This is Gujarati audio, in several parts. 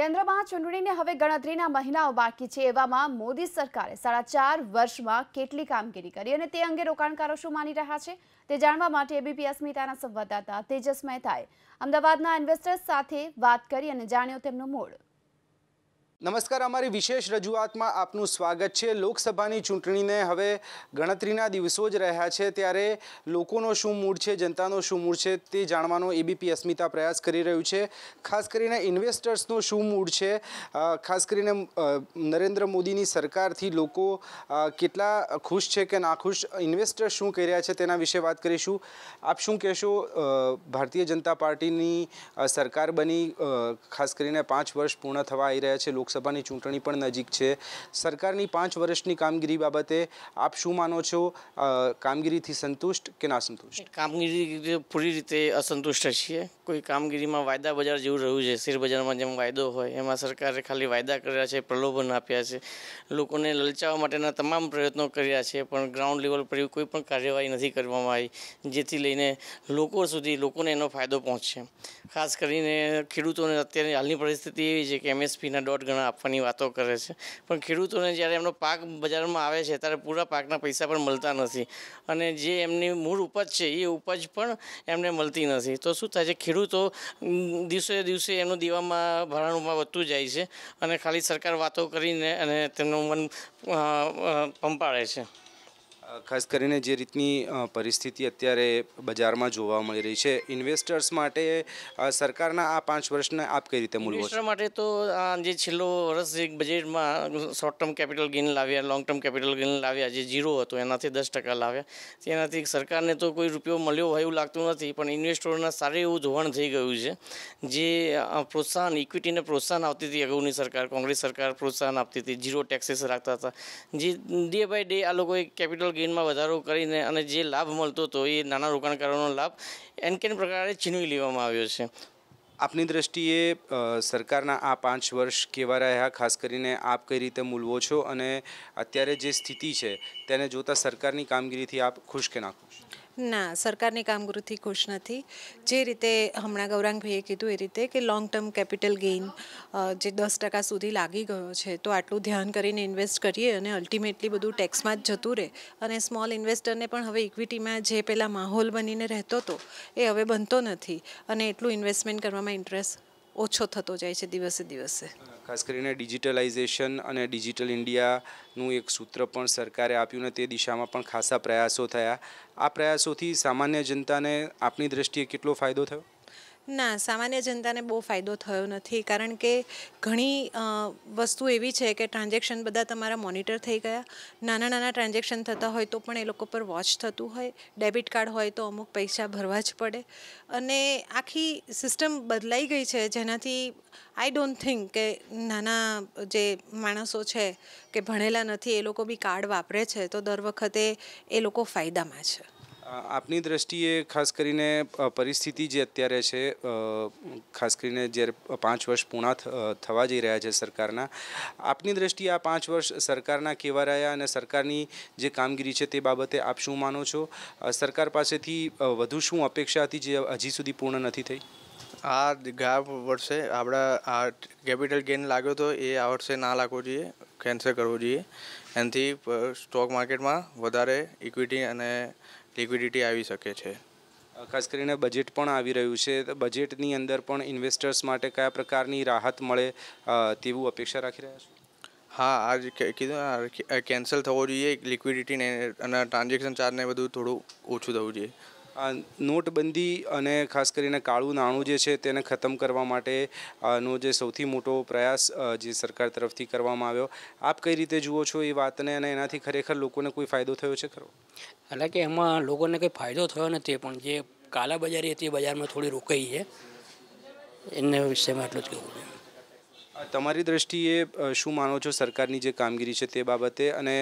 કેન્દ્રમાં ચૂંટણીને હવે ગણતરીના મહિનાઓ બાકી છે એવામાં મોદી સરકારે 4.5 વર્ષમાં કેટલી કામગીરી કરી અને તે અંગે રોકાણકારો શું માની રહ્યા છે તે જાણવા માટે એબીપી અસ્મિતાના સંવાદદાતા તેજસ મહેતાએ અમદાવાદના ઇન્વેસ્ટર્સ સાથે વાત કરી અને જાણ્યો તેમનો મૂડ। નમસ્કાર, અમારી વિશેષ રજૂઆતમાં આપનું સ્વાગત છે। લોકસભાની ચૂંટણીને હવે ગણતરીના દિવસો જ રહ્યા છે ત્યારે લોકોનો શું મૂડ છે, જનતાનો શું મૂડ છે તે જાણવાનો એબીપી અસ્મિતા પ્રયાસ કરી રહ્યું છે। ખાસ કરીને ઇન્વેસ્ટર્સનો શું મૂડ છે, ખાસ કરીને નરેન્દ્ર મોદીની સરકારથી લોકો કેટલા ખુશ છે કે નાખુશ, ઇન્વેસ્ટર્સ શું કહી રહ્યા છે તેના વિશે વાત કરીશું। આપ શું કહેશો? ભારતીય જનતા પાર્ટીની સરકાર બની ખાસ કરીને 5 વર્ષ પૂર્ણ થવા આવી રહ્યા છે, લોકસભાની ચૂંટણી પણ નજીક છે। સરકારની 5 વર્ષની કામગીરી બાબતે આપ શું માનો છો? કામગીરીથી સંતુષ્ટ કે ના સંતુષ્ટ? કામગીરી પૂરી રીતે અસંતુષ્ટ છીએ। કોઈ કામગીરીમાં વાયદા બજાર જેવું રહ્યું છે, શેર બજારમાં જેમ વાયદો હોય એમાં સરકારે ખાલી વાયદા કર્યા છે, પ્રલોભન આપ્યા છે, લોકોને લલચાવવા માટેના તમામ પ્રયત્નો કર્યા છે, પણ ગ્રાઉન્ડ લેવલ પર કોઈ પણ કાર્યવાહી નથી કરવામાં આવી જેથી લઈને લોકો સુધી લોકોને એનો ફાયદો પહોંચશે। ખાસ કરીને ખેડૂતોને અત્યારે હાલની પરિસ્થિતિ એવી છે કે એમએસપીના 1.5 ગણા આપવાની વાતો કરે છે, પણ ખેડૂતોને જ્યારે એમનો પાક બજારમાં આવે છે ત્યારે પૂરા પાકના પૈસા પણ મળતા નથી અને જે એમની મૂળ ઉપજ છે એ ઉપજ પણ એમને મળતી નથી। તો શું થાય છે, ખેડૂતો દિવસે દિવસે એનું દેવામાં ભાડાનું વધતું જાય છે અને ખાલી સરકાર વાતો કરીને અને તેમનું મન પંપાળે છે। ખાસ કરીને જે રીતની પરિસ્થિતિ અત્યારે બજારમાં જોવા મળી રહી છે, ઇન્વેસ્ટર્સ માટે સરકારના આ 5 વર્ષને આપ કઈ રીતે મૂલવો છો? ઇન્વેસ્ટર માટે તો જે છેલ્લો વર્ષ એક બજેટમાં શોર્ટ ટર્મ કેપિટલ ગેઇન લાવ્યા, લોંગ ટર્મ કેપિટલ ગેઇન લાવ્યા, જે ઝીરો હતો એનાથી 10% લાવ્યા, તેનાથી સરકારને તો કોઈ રૂપિયો મળ્યો હોય એવું લાગતું નથી, પણ ઇન્વેસ્ટરોના સારું એવું ધોવાણ થઈ ગયું છે। જે પ્રોત્સાહન, ઇક્વિટીને પ્રોત્સાહન આપતી હતી અગાઉની સરકાર, કોંગ્રેસ સરકાર પ્રોત્સાહન આપતી હતી, ઝીરો ટેક્સીસ રાખતા હતા, જે ડે બાય ડે આ લોકોએ કેપિટલ ગેઇનમાં વધારો કરીને અને જે લાભ મળતો હતો એ નાના રોકાણકારોનો લાભ એનકેન પ્રકારે છીનવી લેવામાં આવ્યો છે। આપની દ્રષ્ટિએ સરકારના આ 5 વર્ષ કેવા રહ્યા? ખાસ કરીને આપ કઈ રીતે મૂલવો છો અને અત્યારે જે સ્થિતિ છે તેને જોતા સરકારની કામગીરીથી આપ ખુશ કે ના ખુશ? ના, સરકારની કામગીરીથી ખુશ નથી। જે રીતે હમણાં ગૌરાંગભાઈએ કીધું એ રીતે કે લોંગ ટર્મ કેપિટલ ગેઇન જે 10% સુધી લાગી ગયો છે, તો આટલું ધ્યાન કરીને ઇન્વેસ્ટ કરીએ અને અલ્ટિમેટલી બધું ટેક્સમાં જ જતું રહે અને સ્મોલ ઇન્વેસ્ટરને પણ હવે ઇક્વિટીમાં જે પહેલાં માહોલ બનીને રહેતો હતો એ હવે બનતો નથી અને એટલું ઇન્વેસ્ટમેન્ટ કરવામાં ઇન્ટરેસ્ટ ઓછો થતો જાય છે દિવસે દિવસે। ખાસ કરીને ડિજિટલાઇઝેશન અને ડિજિટલ ઇન્ડિયાનું એક સૂત્ર પણ સરકારે આપ્યું ને તે દિશામાં પણ ખાસા પ્રયાસો થયા। આ પ્રયાસોથી સામાન્ય જનતાને આપની દ્રષ્ટિએ કેટલો ફાયદો થયો? ના, સામાન્ય જનતાને બહુ ફાયદો થયો નથી, કારણ કે ઘણી વસ્તુ એવી છે કે ટ્રાન્ઝેક્શન બધા તમારા મોનિટર થઈ ગયા। નાના નાના ટ્રાન્ઝેક્શન થતા હોય તો પણ એ લોકો પર વોચ થતું હોય, ડેબિટ કાર્ડ હોય તો અમુક પૈસા ભરવા જ પડે અને આખી સિસ્ટમ બદલાઈ ગઈ છે, જેનાથી આઈ ડોન્ટ થિંક કે નાના જે માણસો છે કે ભણેલા નથી એ લોકો બી કાર્ડ વાપરે છે તો દર વખતે એ લોકો ફાયદામાં છે। આપની દ્રષ્ટિએ ખાસ કરીને પરિસ્થિતિ જે અત્યારે છે, ખાસ કરીને જ્યારે 5 વર્ષ પૂર્ણ થવા જઈ રહ્યા છે સરકારના, આપની દ્રષ્ટિએ આ 5 વર્ષ સરકારના કેવા રહ્યા અને સરકારની જે કામગીરી છે તે બાબતે આપ શું માનો છો? સરકાર પાસેથી વધુ શું અપેક્ષા હતી જે હજી સુધી પૂર્ણ નથી થઈ? આ ગયા વર્ષે આપણા આ કેપિટલ ગેઇન લાગ્યો હતો એ આ વર્ષે ના લાગવો જોઈએ, કેન્સલ કરવો જોઈએ। એનાથી સ્ટોક માર્કેટમાં વધારે ઇક્વિટી અને લિક્વિડિટી આવી શકે છે। ખાસ કરીને બજેટ પણ આવી રહ્યું છે, બજેટની અંદર પણ ઇન્વેસ્ટર્સ માટે કયા પ્રકારની રાહત મળે તેવું અપેક્ષા રાખી રહ્યા છો? હા, આજ કીધું કેન્સલ થવો જોઈએ, લિક્વિડિટી અને ટ્રાન્ઝેક્શન ચાર્જને બધું થોડું ઓછું થવું જોઈએ। નોટબંધી અને ખાસ કરીને કાળું નાણું જે છે તેને ખતમ કરવા માટેનો જે સૌથી મોટો પ્રયાસ જે સરકાર તરફથી કરવામાં આવ્યો, આપ કઈ રીતે જુઓ છો એ વાતને અને એનાથી ખરેખર લોકોને કોઈ ફાયદો થયો છે ખરો? એટલે કે એમાં લોકોને કંઈ ફાયદો થયો નથી, પણ જે કાલાબજારી હતી એ બજારમાં થોડી રોકાઈ છે, એના વિષયમાં એટલું જ કહેવું છે। તમારી દ્રષ્ટિએ શું માનો છો સરકારની જે કામગીરી છે તે બાબતે, અને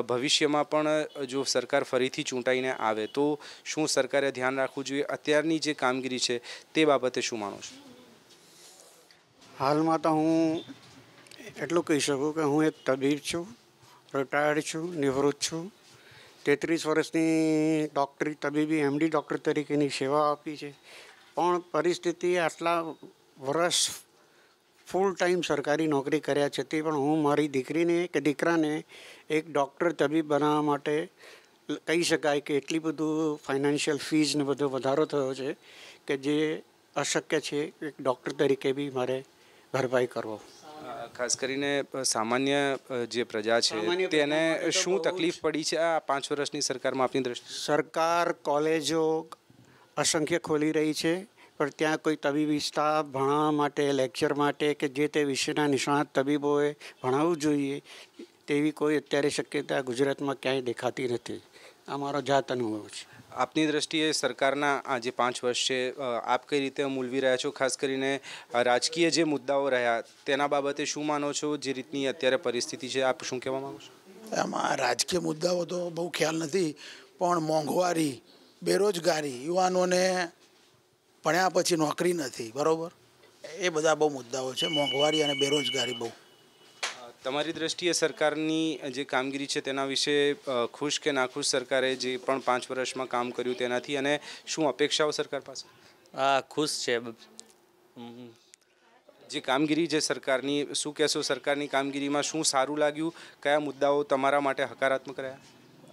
ભવિષ્યમાં પણ જો સરકાર ફરીથી ચૂંટાઈને આવે તો શું સરકારે ધ્યાન રાખવું જોઈએ? અત્યારની જે કામગીરી છે તે બાબતે શું માનો છો? હાલમાં તો હું એટલું કહી શકું કે હું એક તબીબ છું, રિટાયર્ડ છું, નિવૃત્ત છું। 33 વર્ષની ડૉક્ટરી તબીબી MD ડૉક્ટર તરીકેની સેવા આપી છે, પણ પરિસ્થિતિ આટલા વર્ષ ફૂલ ટાઈમ સરકારી નોકરી કર્યા છતાં પણ હું મારી દીકરીને કે દીકરાને એક ડૉક્ટર તબીબ બનાવવા માટે કહી શકાય કે એટલી બધું ફાઇનાન્શિયલ ફીઝ ને બધો વધારો થયો છે કે જે અશક્ય છે એક ડૉક્ટર તરીકે બી મારે ભરપાઈ કરવો. ખાસ કરીને સામાન્ય જે પ્રજા છે તેને શું તકલીફ પડી છે આ 5 વર્ષની સરકારમાં આપની દ્રષ્ટિએ? સરકાર કોલેજો અસંખ્ય ખોલી રહી છે પણ ત્યાં કોઈ તબીબી સ્ટાફ ભણાવવા માટે લેક્ચર માટે કે જે તે વિષયના નિષ્ણાત તબીબોએ ભણાવવું જોઈએ તેવી કોઈ અત્યારે શક્યતા ગુજરાતમાં ક્યાંય દેખાતી નથી. આ મારો જાત અનુભવ છે. આપની દ્રષ્ટિએ સરકારના આ જે 5 વર્ષ છે આપ કઈ રીતે મૂલવી રહ્યા છો? ખાસ કરીને રાજકીય જે મુદ્દાઓ રહ્યા તેના બાબતે શું માનો છો? જે રીતની અત્યારે પરિસ્થિતિ છે આપ શું કહેવા માગો છો? આમાં રાજકીય મુદ્દાઓ તો બહુ ખ્યાલ નથી પણ મોંઘવારી, બેરોજગારી, યુવાનોને ભણ્યા પછી નોકરી નથી, બરાબર, એ બધા બહુ મુદ્દાઓ છે. મોંઘવારી અને બેરોજગારી બહુ. તમારી દ્રષ્ટિએ સરકારની જે કામગીરી છે તેના વિશે ખુશ કે નાખુશ સરકારે જે પણ 5 વર્ષમાં કામ કર્યું તેનાથી, અને શું અપેક્ષાઓ સરકાર પાસે? ખુશ છે. જે કામગીરી જે સરકારની, શું કહેશો સરકારની કામગીરીમાં શું સારું લાગ્યું? કયા મુદ્દાઓ તમારા માટે હકારાત્મક રહ્યા?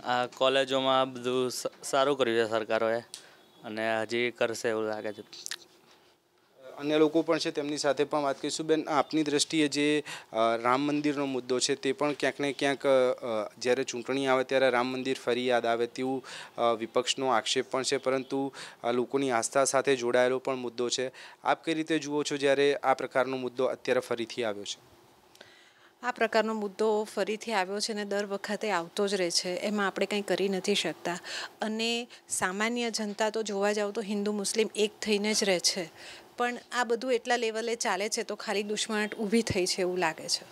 આ કોલેજોમાં બધું સારું કર્યું છે સરકારોએ અને હજી કરશે એવું લાગે છે. અન્ય લોકો પણ છે તેમની સાથે પણ વાત કરીશું. બેન, આપની દ્રષ્ટિએ જે રામ મંદિરનો મુદ્દો છે તે પણ ક્યાંક ને ક્યાંક જ્યારે ચૂંટણી આવે ત્યારે રામ મંદિર ફરી યાદ આવે તેવું વિપક્ષનો આક્ષેપ પણ છે, પરંતુ લોકોની આસ્થા સાથે જોડાયેલો પણ મુદ્દો છે. આપ કઈ રીતે જુઓ છો જ્યારે આ પ્રકારનો મુદ્દો અત્યારે ફરીથી આવ્યો છે? આ પ્રકારનો મુદ્દો ફરીથી આવ્યો છે અને દર વખતે આવતો જ રહે છે, એમાં આપણે કંઈ કરી નથી શકતા. અને સામાન્ય જનતા તો જોવા જાવ તો હિન્દુ મુસ્લિમ એક થઈને જ રહે છે, પણ આ બધું એટલા લેવલે ચાલે છે તો ખાલી દુશ્મનાટ ઊભી થઈ છે એવું લાગે છે.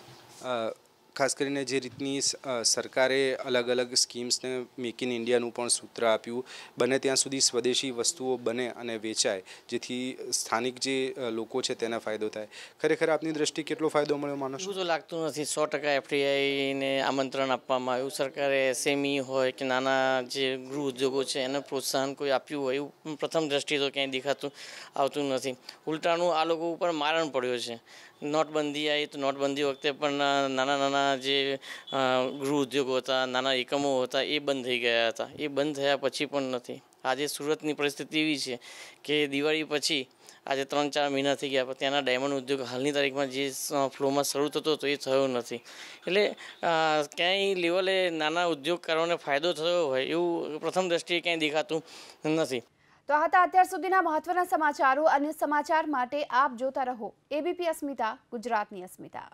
ખાસ કરીને જે રીતની સરકારે અલગ અલગ સ્કીમ્સને મેક ઇન ઇન્ડિયાનું પણ સૂત્ર આપ્યું, બને ત્યાં સુધી સ્વદેશી વસ્તુઓ બને અને વેચાય જેથી સ્થાનિક જે લોકો છે તેને ફાયદો થાય. ખરેખર આપની દ્રષ્ટિએ કેટલો ફાયદો મળ્યો માનો છો? એવું તો લાગતું નથી. 100% FDIને આમંત્રણ આપવામાં આવ્યું. સરકારે SME હોય કે નાના જે ગૃહ ઉદ્યોગો છે એને પ્રોત્સાહન કોઈ આપ્યું હોય એવું પ્રથમ દ્રષ્ટિએ તો ક્યાંય આવતું નથી. ઉલટાનું આ લોકો ઉપર મારણ પડ્યો છે. નોટબંધી આવી તો નોટબંધી વખતે પણ નાના નાના જે ગૃહ ઉદ્યોગો હતા, નાના એકમો હતા એ બંધ થઈ ગયા હતા. એ બંધ થયા પછી પણ નથી. આજે સુરતની પરિસ્થિતિ એવી છે કે દિવાળી પછી આજે 3-4 મહિના થઈ ગયા પણ ત્યાંના ડાયમંડ ઉદ્યોગ હાલની તારીખમાં જે ફ્લોમાં શરૂ થતો હતો એ થયો નથી. એટલે ક્યાંય લેવલે નાના ઉદ્યોગકારોને ફાયદો થયો હોય એવું પ્રથમ દ્રષ્ટિએ ક્યાંય દેખાતું નથી. તો આ હતા અત્યાર સુધીના મહત્વના સમાચારો. અને સમાચાર માટે આપ જોતા રહો ABP અસ્મિતા, ગુજરાતની અસ્મિતા.